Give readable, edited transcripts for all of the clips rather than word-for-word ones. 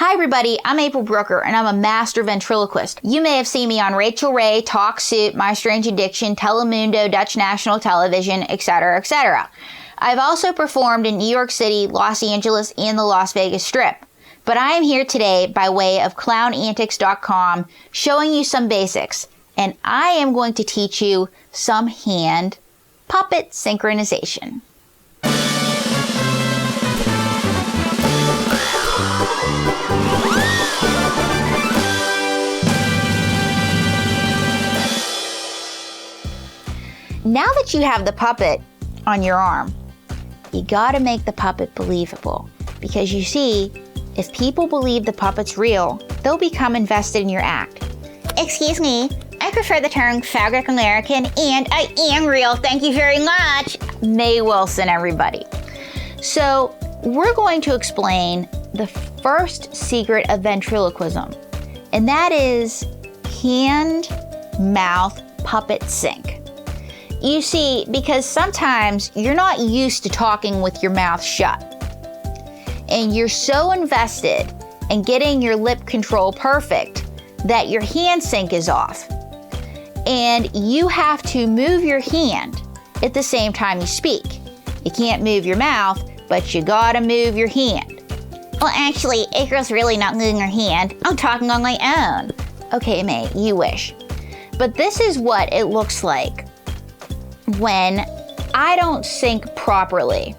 Hi everybody, I'm April Brucker and I'm a master ventriloquist. You may have seen me on Rachel Ray, Talk Soup, My Strange Addiction, Telemundo, Dutch National Television, etc., etc. I've also performed in New York City, Los Angeles, and the Las Vegas Strip. But I am here today by way of ClownAntics.com showing you some basics, and I am going to teach you some hand puppet synchronization. Now that you have the puppet on your arm, you gotta make the puppet believable. Because you see, if people believe the puppet's real, they'll become invested in your act. Excuse me, I prefer the term fabric American, and I am real, thank you very much. Mae Wilson, everybody. So, we're going to explain the first secret of ventriloquism, and that is hand-mouth puppet sync. You see, because sometimes you're not used to talking with your mouth shut, and you're so invested in getting your lip control perfect that your hand sync is off, and you have to move your hand at the same time you speak. You can't move your mouth, but you gotta move your hand. Well, actually, April's really not moving her hand. I'm talking on my own. Okay, Mae, you wish. But this is what it looks like when I don't sync properly.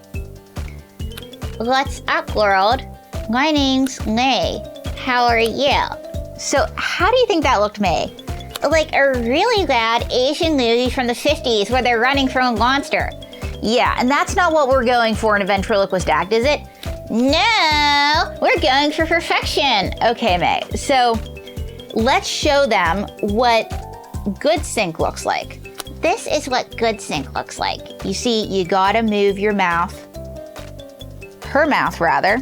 What's up, world? My name's Mae. How are you? So, how do you think that looked, Mae? Like a really bad Asian movie from the 50s where they're running from a monster. Yeah, and that's not what we're going for in a ventriloquist act, is it? No, we're going for perfection. Okay, Mae, so let's show them what good sync looks like. This is what good sync looks like. You see, you gotta move your mouth, her mouth rather,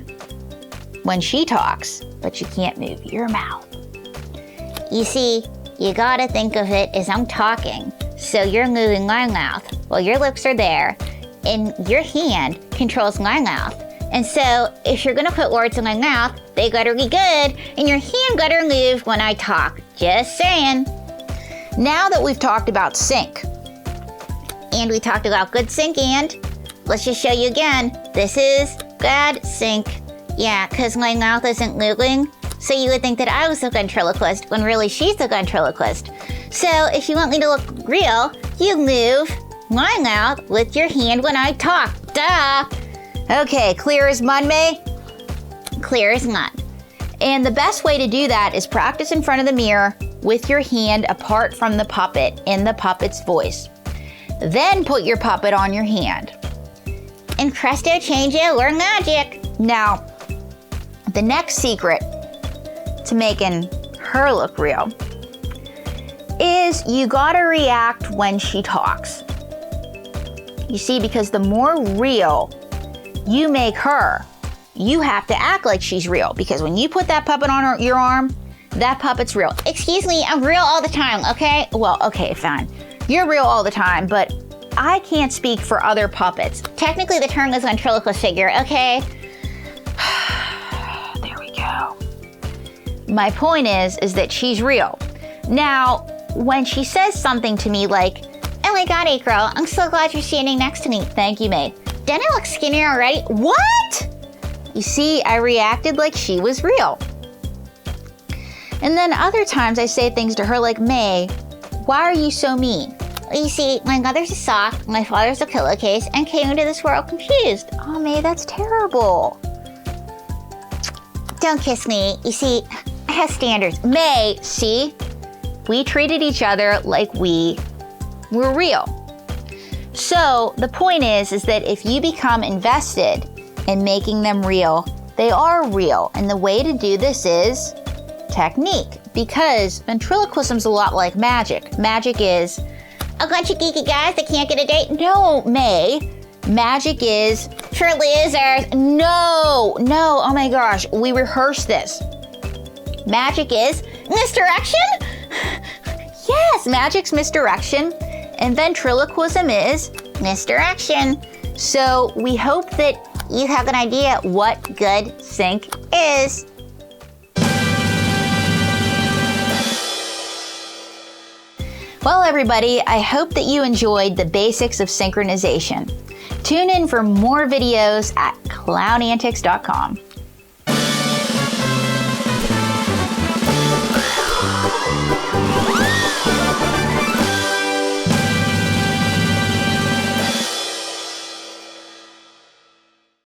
when she talks, but you can't move your mouth. You see, you gotta think of it as I'm talking, so you're moving my mouth while your lips are there, and your hand controls my mouth. And so, if you're gonna put words in my mouth, they gotta be good, and your hand gotta move when I talk. Just saying. Now that we've talked about sync, and we talked about good sync, and let's just show you again. This is bad sync. Yeah, because my mouth isn't moving, so you would think that I was the ventriloquist, when really she's the ventriloquist. So if you want me to look real, you move my mouth with your hand when I talk. Duh! Okay, clear as mud, Mae? Clear as mud. And the best way to do that is practice in front of the mirror with your hand apart from the puppet in the puppet's voice. Then put your puppet on your hand. And presto changeo, we're magic. Now, the next secret to making her look real is you gotta react when she talks. You see, because the more real you make her, you have to act like she's real. Because when you put that puppet on your arm, that puppet's real. Excuse me, I'm real all the time, okay? Well, okay, fine. You're real all the time, but I can't speak for other puppets. Technically, the term is ventriloquist figure, okay? There we go. My point is that she's real. Now, when she says something to me like, oh my God, April, I'm so glad you're standing next to me. Thank you, Mae. Don't I look skinnier already? What? You see, I reacted like she was real. And then other times I say things to her like, Mae, why are you so mean? You see, my mother's a sock, my father's a pillowcase, and came into this world confused. Oh, Mae, that's terrible. Don't kiss me. You see, I have standards. Mae, see? We treated each other like we were real. So the point is that if you become invested in making them real, they are real. And the way to do this is technique. Because ventriloquism's a lot like magic. Magic is a bunch of geeky guys that can't get a date. No, Mae. Magic is for losers. No, oh my gosh, we rehearsed this. Magic is misdirection? Yes, magic's misdirection, and ventriloquism is misdirection. So we hope that you have an idea what good sync is. Well, everybody, I hope that you enjoyed the basics of synchronization. Tune in for more videos at ClownAntics.com.